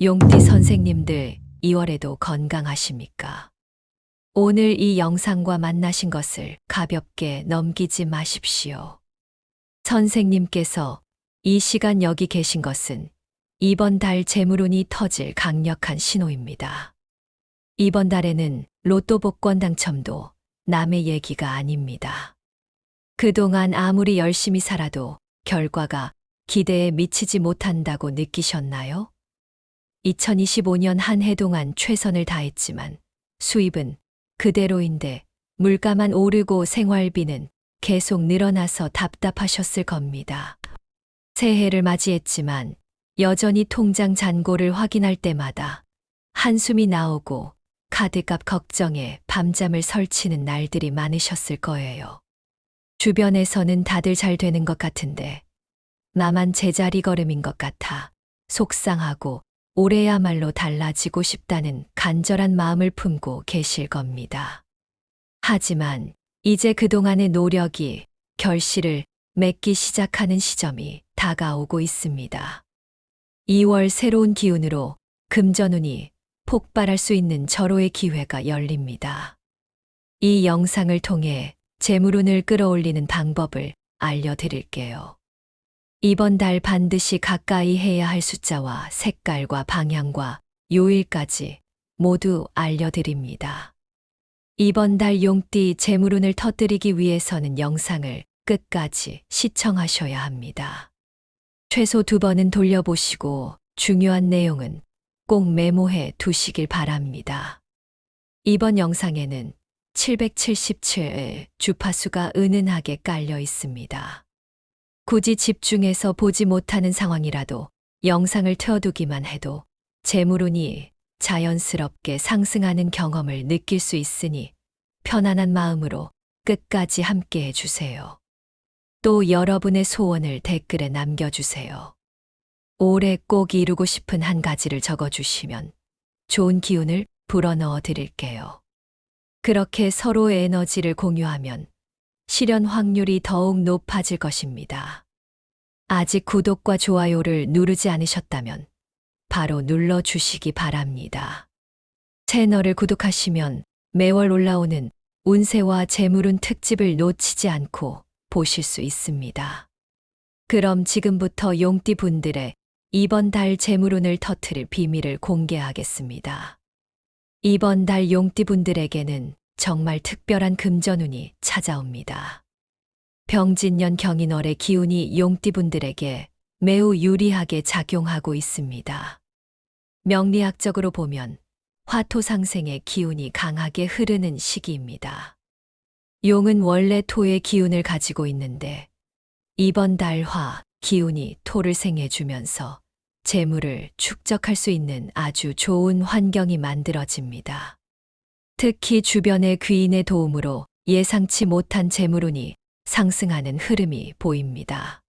용띠 선생님들 2월에도 건강하십니까? 오늘 이 영상과 만나신 것을 가볍게 넘기지 마십시오. 선생님께서 이 시간 여기 계신 것은 이번 달 재물운이 터질 강력한 신호입니다. 이번 달에는 로또 복권 당첨도 남의 얘기가 아닙니다. 그동안 아무리 열심히 살아도 결과가 기대에 미치지 못한다고 느끼셨나요? 2025년 한 해 동안 최선을 다했지만 수입은 그대로인데 물가만 오르고 생활비는 계속 늘어나서 답답하셨을 겁니다. 새해를 맞이했지만 여전히 통장 잔고를 확인할 때마다 한숨이 나오고 카드값 걱정에 밤잠을 설치는 날들이 많으셨을 거예요. 주변에서는 다들 잘 되는 것 같은데 나만 제자리 걸음인 것 같아 속상하고 올해야말로 달라지고 싶다는 간절한 마음을 품고 계실 겁니다. 하지만 이제 그동안의 노력이 결실을 맺기 시작하는 시점이 다가오고 있습니다. 2월 새로운 기운으로 금전운이 폭발할 수 있는 절호의 기회가 열립니다. 이 영상을 통해 재물운을 끌어올리는 방법을 알려드릴게요. 이번 달 반드시 가까이 해야 할 숫자와 색깔과 방향과 요일까지 모두 알려드립니다. 이번 달 용띠 재물운을 터뜨리기 위해서는 영상을 끝까지 시청하셔야 합니다. 최소 2번은 돌려보시고 중요한 내용은 꼭 메모해 두시길 바랍니다. 이번 영상에는 777의 주파수가 은은하게 깔려 있습니다. 굳이 집중해서 보지 못하는 상황이라도 영상을 틀어두기만 해도 재물운이 자연스럽게 상승하는 경험을 느낄 수 있으니 편안한 마음으로 끝까지 함께 해주세요. 또 여러분의 소원을 댓글에 남겨주세요. 올해 꼭 이루고 싶은 한 가지를 적어주시면 좋은 기운을 불어넣어 드릴게요. 그렇게 서로의 에너지를 공유하면 실현 확률이 더욱 높아질 것입니다. 아직 구독과 좋아요를 누르지 않으셨다면 바로 눌러주시기 바랍니다. 채널을 구독하시면 매월 올라오는 운세와 재물운 특집을 놓치지 않고 보실 수 있습니다. 그럼 지금부터 용띠 분들의 이번 달 재물운을 터뜨릴 비밀을 공개하겠습니다. 이번 달 용띠 분들에게는 정말 특별한 금전운이 찾아옵니다. 병진년 경인월의 기운이 용띠분들에게 매우 유리하게 작용하고 있습니다. 명리학적으로 보면 화토상생의 기운이 강하게 흐르는 시기입니다. 용은 원래 토의 기운을 가지고 있는데 이번 달 화 기운이 토를 생해주면서 재물을 축적할 수 있는 아주 좋은 환경이 만들어집니다. 특히 주변의 귀인의 도움으로 예상치 못한 재물운이 상승하는 흐름이 보입니다.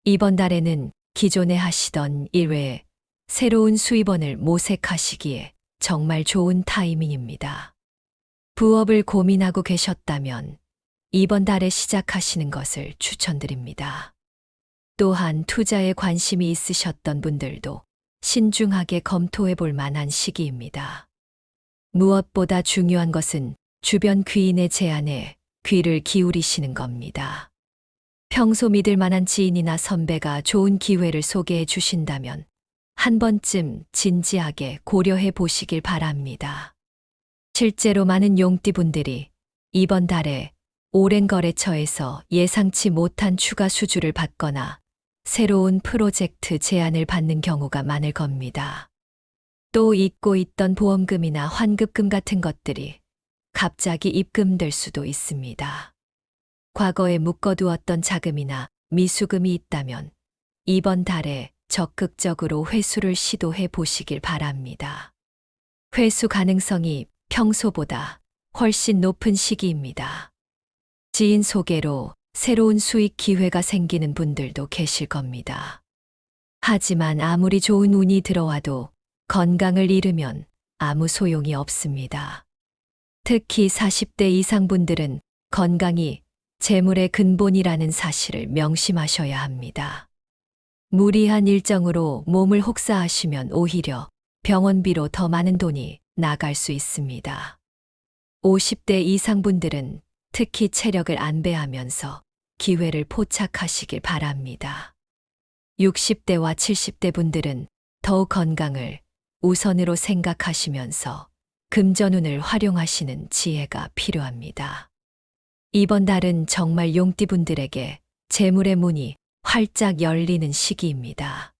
이번 달에는 기존에 하시던 일 외에 새로운 수입원을 모색하시기에 정말 좋은 타이밍입니다. 부업을 고민하고 계셨다면 이번 달에 시작하시는 것을 추천드립니다. 또한 투자에 관심이 있으셨던 분들도 신중하게 검토해 볼 만한 시기입니다. 무엇보다 중요한 것은 주변 귀인의 제안에 귀를 기울이시는 겁니다. 평소 믿을 만한 지인이나 선배가 좋은 기회를 소개해 주신다면 한 번쯤 진지하게 고려해 보시길 바랍니다. 실제로 많은 용띠분들이 이번 달에 오랜 거래처에서 예상치 못한 추가 수주를 받거나 새로운 프로젝트 제안을 받는 경우가 많을 겁니다. 또 잊고 있던 보험금이나 환급금 같은 것들이 갑자기 입금될 수도 있습니다. 과거에 묶어두었던 자금이나 미수금이 있다면 이번 달에 적극적으로 회수를 시도해 보시길 바랍니다. 회수 가능성이 평소보다 훨씬 높은 시기입니다. 지인 소개로 새로운 수익 기회가 생기는 분들도 계실 겁니다. 하지만 아무리 좋은 운이 들어와도 건강을 잃으면 아무 소용이 없습니다. 특히 40대 이상 분들은 건강이 재물의 근본이라는 사실을 명심하셔야 합니다. 무리한 일정으로 몸을 혹사하시면 오히려 병원비로 더 많은 돈이 나갈 수 있습니다. 50대 이상 분들은 특히 체력을 안배하면서 기회를 포착하시길 바랍니다. 60대와 70대 분들은 더욱 건강을 우선으로 생각하시면서 금전운을 활용하시는 지혜가 필요합니다. 이번 달은 정말 용띠분들에게 재물의 문이 활짝 열리는 시기입니다.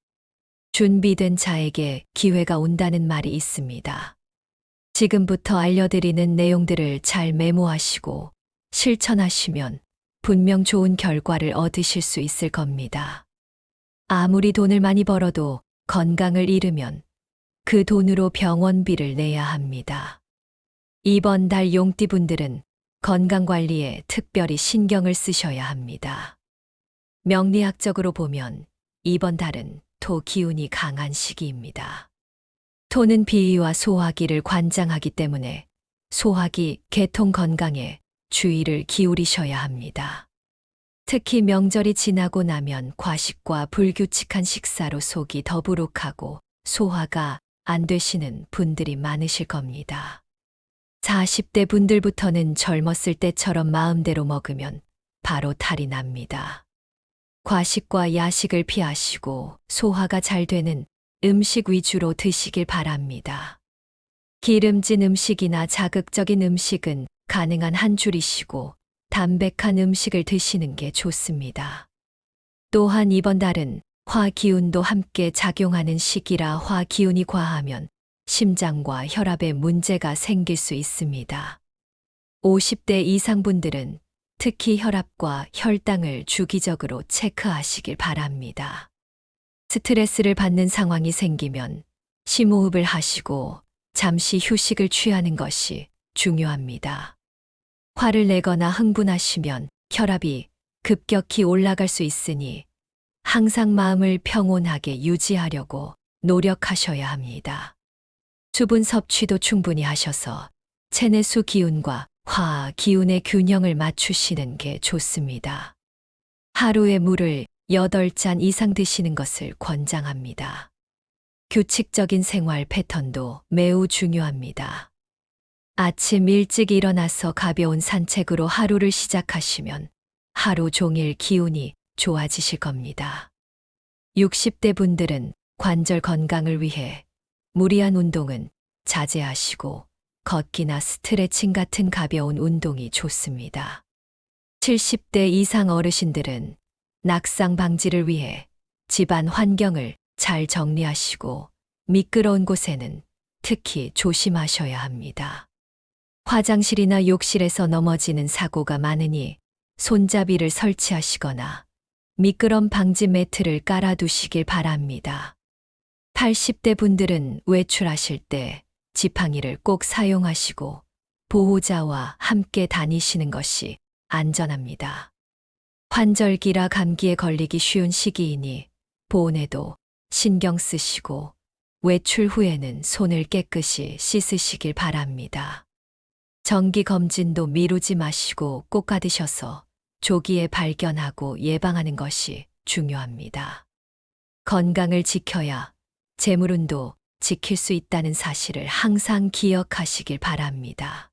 준비된 자에게 기회가 온다는 말이 있습니다. 지금부터 알려드리는 내용들을 잘 메모하시고 실천하시면 분명 좋은 결과를 얻으실 수 있을 겁니다. 아무리 돈을 많이 벌어도 건강을 잃으면 그 돈으로 병원비를 내야 합니다. 이번 달 용띠분들은 건강관리에 특별히 신경을 쓰셔야 합니다. 명리학적으로 보면 이번 달은 토 기운이 강한 시기입니다. 토는 비위와 소화기를 관장하기 때문에 소화기, 개통 건강에 주의를 기울이셔야 합니다. 특히 명절이 지나고 나면 과식과 불규칙한 식사로 속이 더부룩하고 소화가 안 되시는 분들이 많으실 겁니다. 40대 분들부터는 젊었을 때처럼 마음대로 먹으면 바로 탈이 납니다. 과식과 야식을 피하시고 소화가 잘 되는 음식 위주로 드시길 바랍니다. 기름진 음식이나 자극적인 음식은 가능한 한 줄이시고 담백한 음식을 드시는 게 좋습니다. 또한 이번 달은 화 기운도 함께 작용하는 시기라 화 기운이 과하면 심장과 혈압에 문제가 생길 수 있습니다. 50대 이상 분들은 특히 혈압과 혈당을 주기적으로 체크하시길 바랍니다. 스트레스를 받는 상황이 생기면 심호흡을 하시고 잠시 휴식을 취하는 것이 중요합니다. 화를 내거나 흥분하시면 혈압이 급격히 올라갈 수 있으니 항상 마음을 평온하게 유지하려고 노력하셔야 합니다. 수분 섭취도 충분히 하셔서 체내수 기운과 화 기운의 균형을 맞추시는 게 좋습니다. 하루에 물을 8잔 이상 드시는 것을 권장합니다. 규칙적인 생활 패턴도 매우 중요합니다. 아침 일찍 일어나서 가벼운 산책으로 하루를 시작하시면 하루 종일 기운이 좋아지실 겁니다. 60대 분들은 관절 건강을 위해 무리한 운동은 자제하시고 걷기나 스트레칭 같은 가벼운 운동이 좋습니다. 70대 이상 어르신들은 낙상 방지를 위해 집안 환경을 잘 정리하시고 미끄러운 곳에는 특히 조심하셔야 합니다. 화장실이나 욕실에서 넘어지는 사고가 많으니 손잡이를 설치하시거나 미끄럼 방지 매트를 깔아두시길 바랍니다. 80대 분들은 외출하실 때 지팡이를 꼭 사용하시고 보호자와 함께 다니시는 것이 안전합니다. 환절기라 감기에 걸리기 쉬운 시기이니 보온에도 신경 쓰시고 외출 후에는 손을 깨끗이 씻으시길 바랍니다. 정기 검진도 미루지 마시고 꼭 받으셔서 조기에 발견하고 예방하는 것이 중요합니다. 건강을 지켜야 재물운도 지킬 수 있다는 사실을 항상 기억하시길 바랍니다.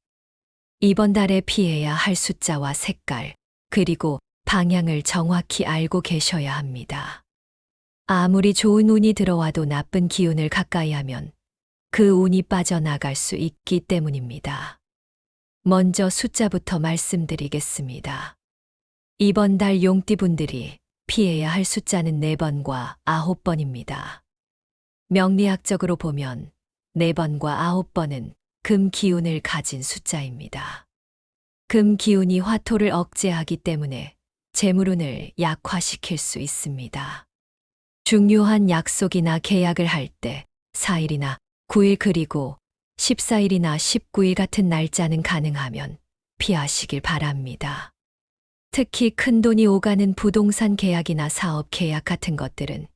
이번 달에 피해야 할 숫자와 색깔, 그리고 방향을 정확히 알고 계셔야 합니다. 아무리 좋은 운이 들어와도 나쁜 기운을 가까이 하면 그 운이 빠져나갈 수 있기 때문입니다. 먼저 숫자부터 말씀드리겠습니다. 이번 달 용띠분들이 피해야 할 숫자는 4번과 9번입니다. 명리학적으로 보면 4번과 9번은 금 기운을 가진 숫자입니다. 금 기운이 화토를 억제하기 때문에 재물운을 약화시킬 수 있습니다. 중요한 약속이나 계약을 할 때 4일이나 9일 그리고 14일이나 19일 같은 날짜는 가능하면 피하시길 바랍니다. 특히 큰돈이 오가는 부동산 계약이나 사업 계약 같은 것들은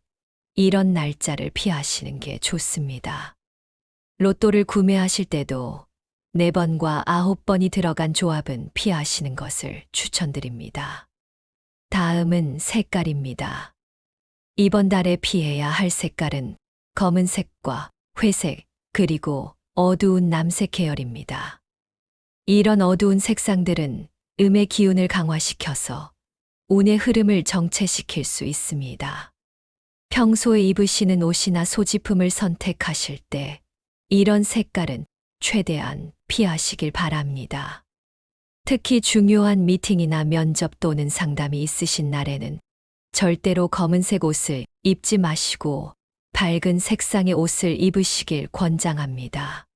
이런 날짜를 피하시는 게 좋습니다. 로또를 구매하실 때도 4번과 9번이 들어간 조합은 피하시는 것을 추천드립니다. 다음은 색깔입니다. 이번 달에 피해야 할 색깔은 검은색과 회색, 그리고 어두운 남색 계열입니다. 이런 어두운 색상들은 음의 기운을 강화시켜서 운의 흐름을 정체시킬 수 있습니다. 평소에 입으시는 옷이나 소지품을 선택하실 때 이런 색깔은 최대한 피하시길 바랍니다. 특히 중요한 미팅이나 면접 또는 상담이 있으신 날에는 절대로 검은색 옷을 입지 마시고 밝은 색상의 옷을 입으시길 권장합니다.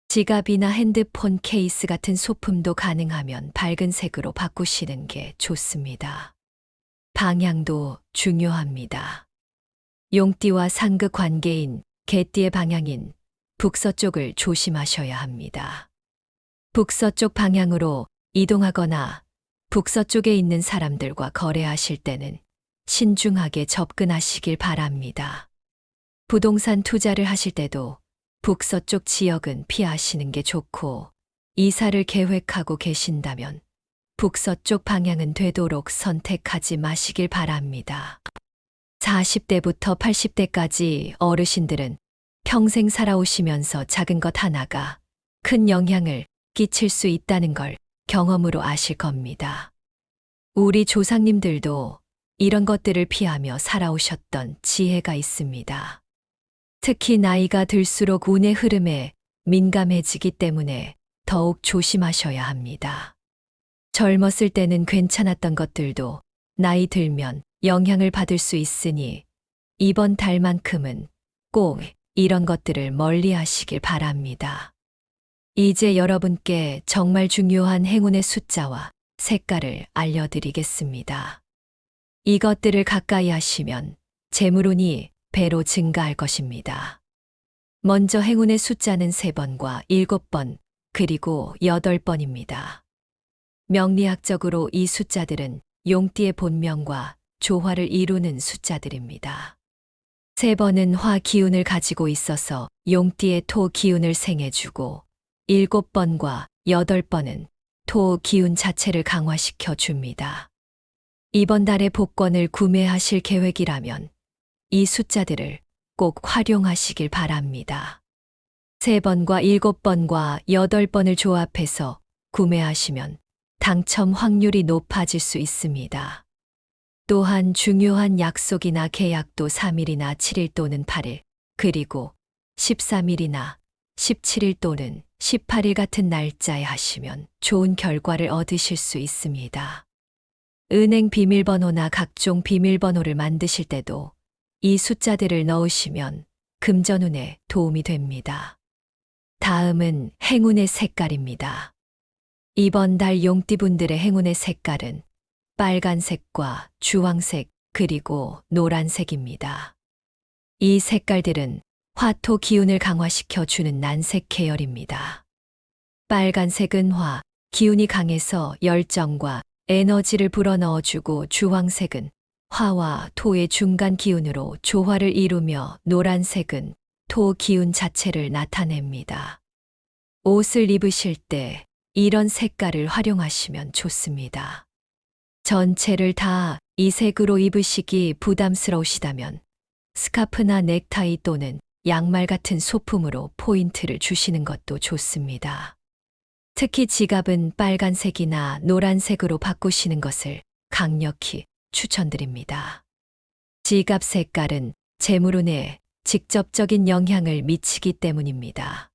지갑이나 핸드폰 케이스 같은 소품도 가능하면 밝은 색으로 바꾸시는 게 좋습니다. 방향도 중요합니다. 용띠와 상극 관계인 개띠의 방향인 북서쪽을 조심하셔야 합니다. 북서쪽 방향으로 이동하거나 북서쪽에 있는 사람들과 거래하실 때는 신중하게 접근하시길 바랍니다. 부동산 투자를 하실 때도 북서쪽 지역은 피하시는 게 좋고, 이사를 계획하고 계신다면 북서쪽 방향은 되도록 선택하지 마시길 바랍니다. 40대부터 80대까지 어르신들은 평생 살아오시면서 작은 것 하나가 큰 영향을 끼칠 수 있다는 걸 경험으로 아실 겁니다. 우리 조상님들도 이런 것들을 피하며 살아오셨던 지혜가 있습니다. 특히 나이가 들수록 운의 흐름에 민감해지기 때문에 더욱 조심하셔야 합니다. 젊었을 때는 괜찮았던 것들도 나이 들면 영향을 받을 수 있으니 이번 달만큼은 꼭 이런 것들을 멀리 하시길 바랍니다. 이제 여러분께 정말 중요한 행운의 숫자와 색깔을 알려드리겠습니다. 이것들을 가까이 하시면 재물운이 배로 증가할 것입니다. 먼저 행운의 숫자는 3번과 7번, 그리고 8번입니다. 명리학적으로 이 숫자들은 용띠의 본명과 조화를 이루는 숫자들입니다. 3번은 화 기운을 가지고 있어서 용띠의 토 기운을 생해주고, 7번과 8번은 토 기운 자체를 강화시켜 줍니다. 이번 달에 복권을 구매하실 계획이라면 이 숫자들을 꼭 활용하시길 바랍니다. 3번과 7번과 8번을 조합해서 구매하시면 당첨 확률이 높아질 수 있습니다. 또한 중요한 약속이나 계약도 3일이나 7일 또는 8일, 그리고 13일이나 17일 또는 18일 같은 날짜에 하시면 좋은 결과를 얻으실 수 있습니다. 은행 비밀번호나 각종 비밀번호를 만드실 때도 이 숫자들을 넣으시면 금전운에 도움이 됩니다. 다음은 행운의 색깔입니다. 이번 달 용띠분들의 행운의 색깔은 빨간색과 주황색, 그리고 노란색입니다. 이 색깔들은 화토 기운을 강화시켜 주는 난색 계열입니다. 빨간색은 화, 기운이 강해서 열정과 에너지를 불어넣어주고, 주황색은 화와 토의 중간 기운으로 조화를 이루며, 노란색은 토 기운 자체를 나타냅니다. 옷을 입으실 때 이런 색깔을 활용하시면 좋습니다. 전체를 다 이 색으로 입으시기 부담스러우시다면 스카프나 넥타이 또는 양말 같은 소품으로 포인트를 주시는 것도 좋습니다. 특히 지갑은 빨간색이나 노란색으로 바꾸시는 것을 강력히 추천드립니다. 지갑 색깔은 재물운에 직접적인 영향을 미치기 때문입니다.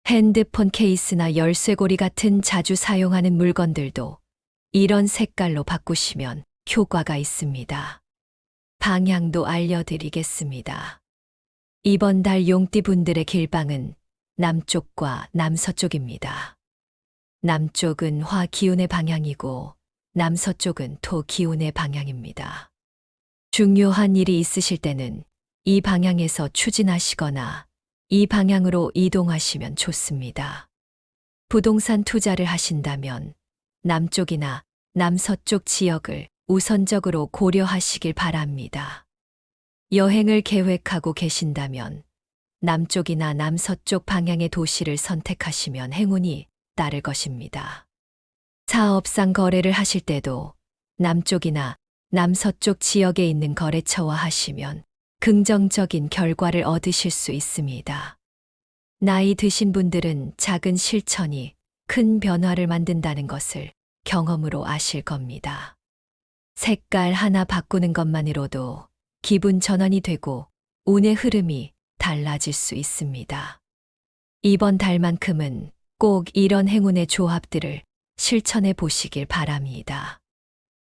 핸드폰 케이스나 열쇠고리 같은 자주 사용하는 물건들도 이런 색깔로 바꾸시면 효과가 있습니다. 방향도 알려드리겠습니다. 이번 달 용띠분들의 길방은 남쪽과 남서쪽입니다. 남쪽은 화 기운의 방향이고 남서쪽은 토 기운의 방향입니다. 중요한 일이 있으실 때는 이 방향에서 추진하시거나 이 방향으로 이동하시면 좋습니다. 부동산 투자를 하신다면 남쪽이나 남서쪽 지역을 우선적으로 고려하시길 바랍니다. 여행을 계획하고 계신다면 남쪽이나 남서쪽 방향의 도시를 선택하시면 행운이 따를 것입니다. 사업상 거래를 하실 때도 남쪽이나 남서쪽 지역에 있는 거래처와 하시면 긍정적인 결과를 얻으실 수 있습니다. 나이 드신 분들은 작은 실천이 큰 변화를 만든다는 것을 경험으로 아실 겁니다. 색깔 하나 바꾸는 것만으로도 기분 전환이 되고 운의 흐름이 달라질 수 있습니다. 이번 달만큼은 꼭 이런 행운의 조합들을 실천해 보시길 바랍니다.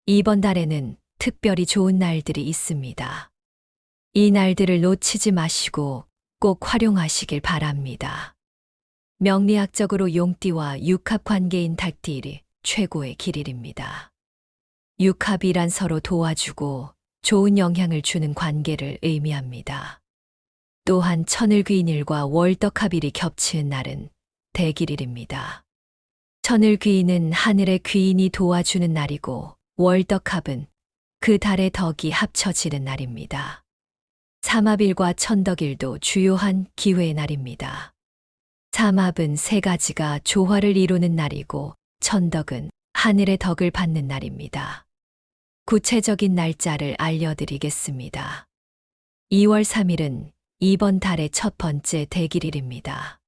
이번 달에는 특별히 좋은 날들이 있습니다. 이 날들을 놓치지 마시고 꼭 활용하시길 바랍니다. 명리학적으로 용띠와 육합 관계인 닭띠일이 최고의 길일입니다. 육합이란 서로 도와주고 좋은 영향을 주는 관계를 의미합니다. 또한 천을귀인일과 월덕합일이 겹치는 날은 대길일입니다. 천을귀인은 하늘의 귀인이 도와주는 날이고 월덕합은 그 달의 덕이 합쳐지는 날입니다. 삼합일과 천덕일도 주요한 기회의 날입니다. 삼합은 세 가지가 조화를 이루는 날이고 천덕은 하늘의 덕을 받는 날입니다. 구체적인 날짜를 알려드리겠습니다. 2월 3일은 이번 달의 첫 번째 대길일입니다.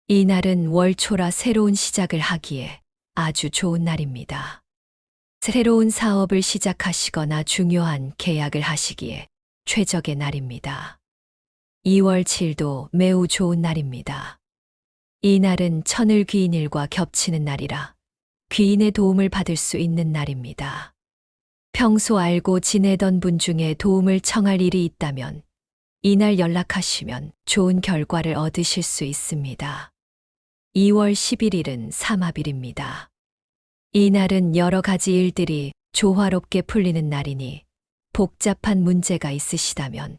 이 날은 월초라 새로운 시작을 하기에 아주 좋은 날입니다. 새로운 사업을 시작하시거나 중요한 계약을 하시기에 최적의 날입니다. 2월 7일도 매우 좋은 날입니다. 이 날은 천을귀인일과 겹치는 날이라 귀인의 도움을 받을 수 있는 날입니다. 평소 알고 지내던 분 중에 도움을 청할 일이 있다면 이날 연락하시면 좋은 결과를 얻으실 수 있습니다. 2월 11일은 삼합일입니다. 이 날은 여러 가지 일들이 조화롭게 풀리는 날이니 복잡한 문제가 있으시다면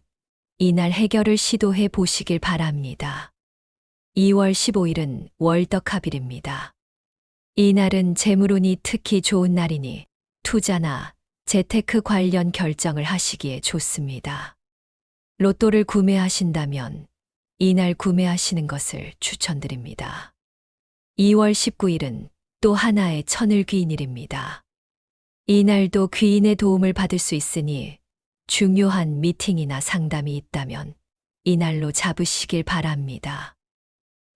이날 해결을 시도해 보시길 바랍니다. 2월 15일은 월덕합일입니다. 이 날은 재물운이 특히 좋은 날이니 투자나 재테크 관련 결정을 하시기에 좋습니다. 로또를 구매하신다면 이날 구매하시는 것을 추천드립니다. 2월 19일은 또 하나의 천을귀인일입니다. 이날도 귀인의 도움을 받을 수 있으니 중요한 미팅이나 상담이 있다면 이날로 잡으시길 바랍니다.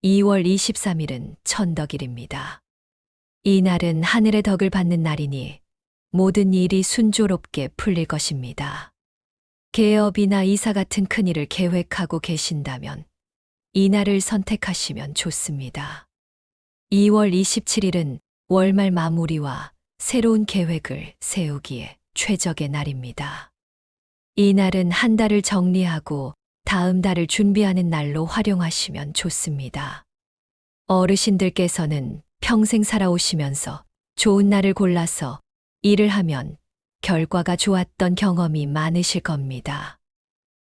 2월 23일은 천덕일입니다. 이 날은 하늘의 덕을 받는 날이니 모든 일이 순조롭게 풀릴 것입니다. 개업이나 이사 같은 큰일을 계획하고 계신다면 이 날을 선택하시면 좋습니다. 2월 27일은 월말 마무리와 새로운 계획을 세우기에 최적의 날입니다. 이 날은 한 달을 정리하고 다음 달을 준비하는 날로 활용하시면 좋습니다. 어르신들께서는 평생 살아오시면서 좋은 날을 골라서 일을 하면 결과가 좋았던 경험이 많으실 겁니다.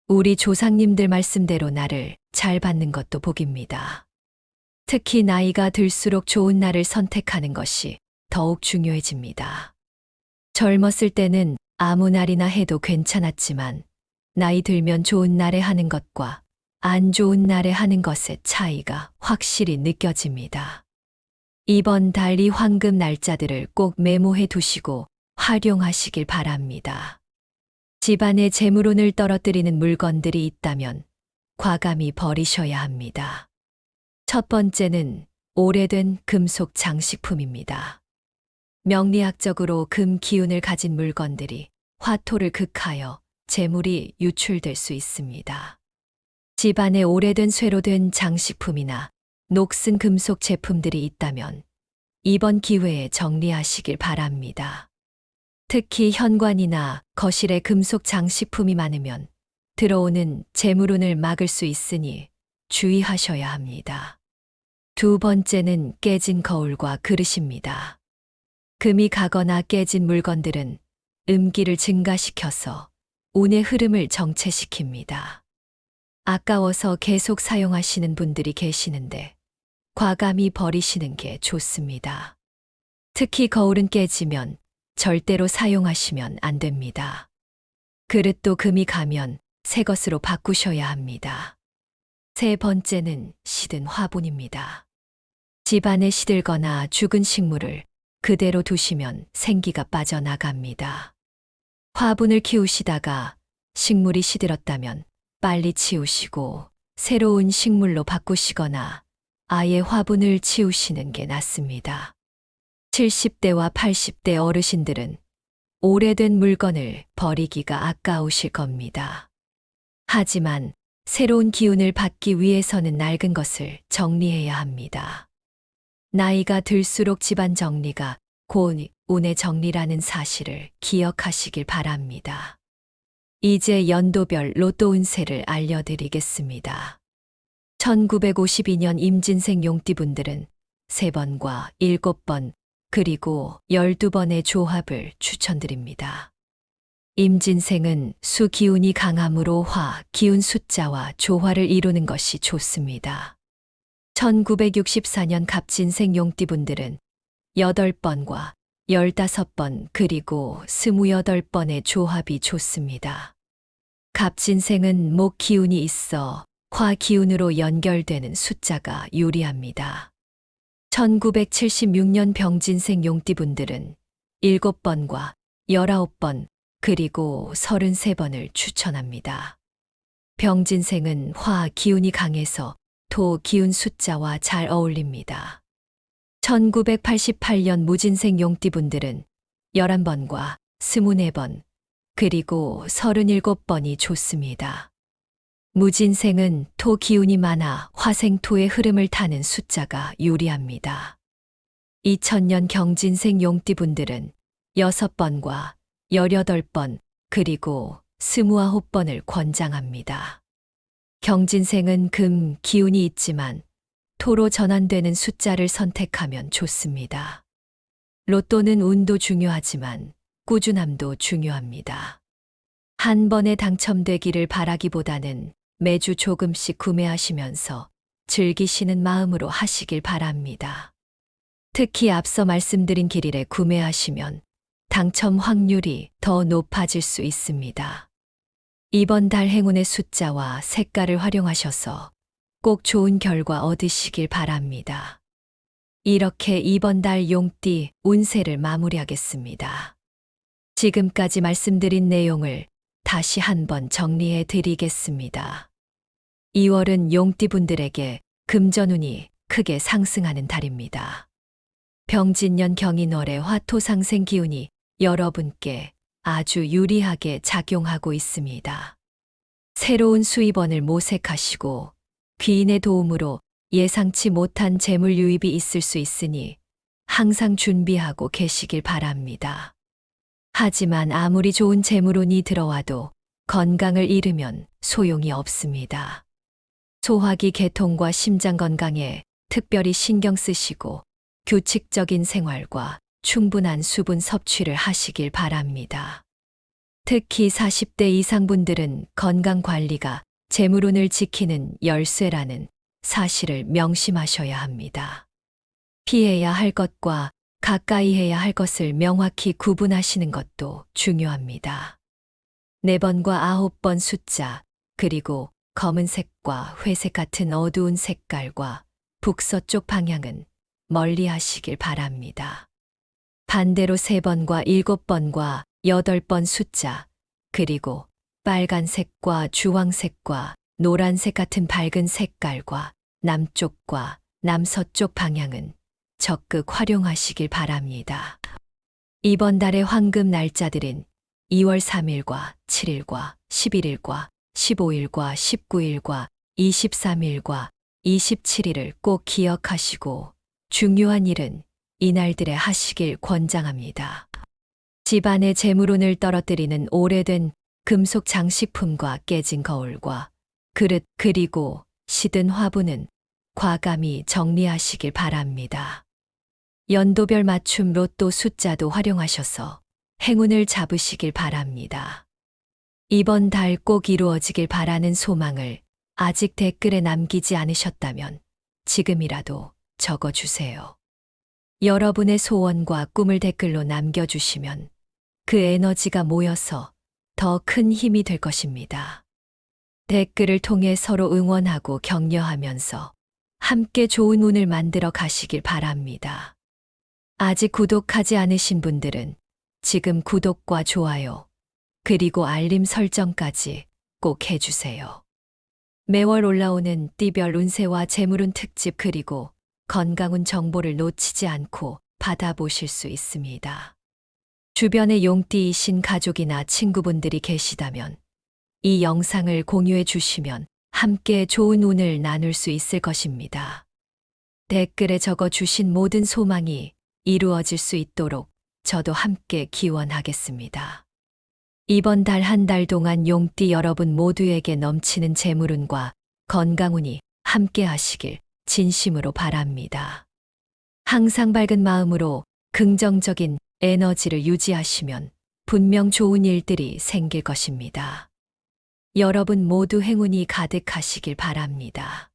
우리 조상님들 말씀대로 날을 잘 받는 것도 복입니다. 특히 나이가 들수록 좋은 날을 선택하는 것이 더욱 중요해집니다. 젊었을 때는 아무 날이나 해도 괜찮았지만 나이 들면 좋은 날에 하는 것과 안 좋은 날에 하는 것의 차이가 확실히 느껴집니다. 이번 달 이 황금 날짜들을 꼭 메모해 두시고 활용하시길 바랍니다. 집안에 재물운을 떨어뜨리는 물건들이 있다면 과감히 버리셔야 합니다. 첫 번째는 오래된 금속 장식품입니다. 명리학적으로 금 기운을 가진 물건들이 화토를 극하여 재물이 유출될 수 있습니다. 집안에 오래된 쇠로 된 장식품이나 녹슨 금속 제품들이 있다면 이번 기회에 정리하시길 바랍니다. 특히 현관이나 거실에 금속 장식품이 많으면 들어오는 재물운을 막을 수 있으니 주의하셔야 합니다. 두 번째는 깨진 거울과 그릇입니다. 금이 가거나 깨진 물건들은 음기를 증가시켜서 운의 흐름을 정체시킵니다. 아까워서 계속 사용하시는 분들이 계시는데 과감히 버리시는 게 좋습니다. 특히 거울은 깨지면 절대로 사용하시면 안 됩니다. 그릇도 금이 가면 새 것으로 바꾸셔야 합니다. 세 번째는 시든 화분입니다. 집안에 시들거나 죽은 식물을 그대로 두시면 생기가 빠져나갑니다. 화분을 키우시다가 식물이 시들었다면 빨리 치우시고 새로운 식물로 바꾸시거나 아예 화분을 치우시는 게 낫습니다. 70대와 80대 어르신들은 오래된 물건을 버리기가 아까우실 겁니다. 하지만 새로운 기운을 받기 위해서는 낡은 것을 정리해야 합니다. 나이가 들수록 집안 정리가 곧 운의 정리라는 사실을 기억하시길 바랍니다. 이제 연도별 로또 운세를 알려드리겠습니다. 1952년 임진생 용띠분들은 3번과 7번 그리고 12번의 조합을 추천드립니다. 임진생은 수 기운이 강하므로 화 기운 숫자와 조화를 이루는 것이 좋습니다. 1964년 갑진생 용띠분들은 8번과 15번 그리고 28번의 조합이 좋습니다. 갑진생은 목 기운이 있어 화 기운으로 연결되는 숫자가 유리합니다. 1976년 병진생 용띠분들은 7번과 19번 그리고 33번을 추천합니다. 병진생은 화 기운이 강해서 토 기운 숫자와 잘 어울립니다. 1988년 무진생 용띠분들은 11번과 24번 그리고 37번이 좋습니다. 무진생은 토 기운이 많아 화생토의 흐름을 타는 숫자가 유리합니다. 2000년 경진생 용띠분들은 6번과 18번 그리고 29번을 권장합니다. 경진생은 금 기운이 있지만 토로 전환되는 숫자를 선택하면 좋습니다. 로또는 운도 중요하지만 꾸준함도 중요합니다. 한 번에 당첨되기를 바라기보다는 매주 조금씩 구매하시면서 즐기시는 마음으로 하시길 바랍니다. 특히 앞서 말씀드린 길일에 구매하시면 당첨 확률이 더 높아질 수 있습니다. 이번 달 행운의 숫자와 색깔을 활용하셔서 꼭 좋은 결과 얻으시길 바랍니다. 이렇게 이번 달 용띠 운세를 마무리하겠습니다. 지금까지 말씀드린 내용을 다시 한번 정리해 드리겠습니다. 2월은 용띠분들에게 금전운이 크게 상승하는 달입니다. 병진년 경인월의 화토상생 기운이 여러분께 아주 유리하게 작용하고 있습니다. 새로운 수입원을 모색하시고 귀인의 도움으로 예상치 못한 재물 유입이 있을 수 있으니 항상 준비하고 계시길 바랍니다. 하지만 아무리 좋은 재물운이 들어와도 건강을 잃으면 소용이 없습니다. 소화기 개통과 심장 건강에 특별히 신경 쓰시고 규칙적인 생활과 충분한 수분 섭취를 하시길 바랍니다. 특히 40대 이상 분들은 건강 관리가 재물운을 지키는 열쇠라는 사실을 명심하셔야 합니다. 피해야 할 것과 가까이 해야 할 것을 명확히 구분하시는 것도 중요합니다. 4번과 9번 숫자, 그리고 검은색과 회색 같은 어두운 색깔과 북서쪽 방향은 멀리 하시길 바랍니다. 반대로 3번과 7번과 8번 숫자, 그리고 빨간색과 주황색과 노란색 같은 밝은 색깔과 남쪽과 남서쪽 방향은 적극 활용하시길 바랍니다. 이번 달의 황금 날짜들은 2월 3일과 7일과 11일과 15일과 19일과 23일과 27일을 꼭 기억하시고 중요한 일은 이날들에 하시길 권장합니다. 집안의 재물운을 떨어뜨리는 오래된 금속 장식품과 깨진 거울과 그릇 그리고 시든 화분은 과감히 정리하시길 바랍니다. 연도별 맞춤 로또 숫자도 활용하셔서 행운을 잡으시길 바랍니다. 이번 달 꼭 이루어지길 바라는 소망을 아직 댓글에 남기지 않으셨다면 지금이라도 적어주세요. 여러분의 소원과 꿈을 댓글로 남겨주시면 그 에너지가 모여서 더 큰 힘이 될 것입니다. 댓글을 통해 서로 응원하고 격려하면서 함께 좋은 운을 만들어 가시길 바랍니다. 아직 구독하지 않으신 분들은 지금 구독과 좋아요, 그리고 알림 설정까지 꼭 해주세요. 매월 올라오는 띠별 운세와 재물운 특집 그리고 건강운 정보를 놓치지 않고 받아보실 수 있습니다. 주변에 용띠이신 가족이나 친구분들이 계시다면 이 영상을 공유해 주시면 함께 좋은 운을 나눌 수 있을 것입니다. 댓글에 적어 주신 모든 소망이 이루어질 수 있도록 저도 함께 기원하겠습니다. 이번 달 한 달 동안 용띠 여러분 모두에게 넘치는 재물운과 건강운이 함께 하시길 진심으로 바랍니다. 항상 밝은 마음으로 긍정적인 에너지를 유지하시면 분명 좋은 일들이 생길 것입니다. 여러분 모두 행운이 가득하시길 바랍니다.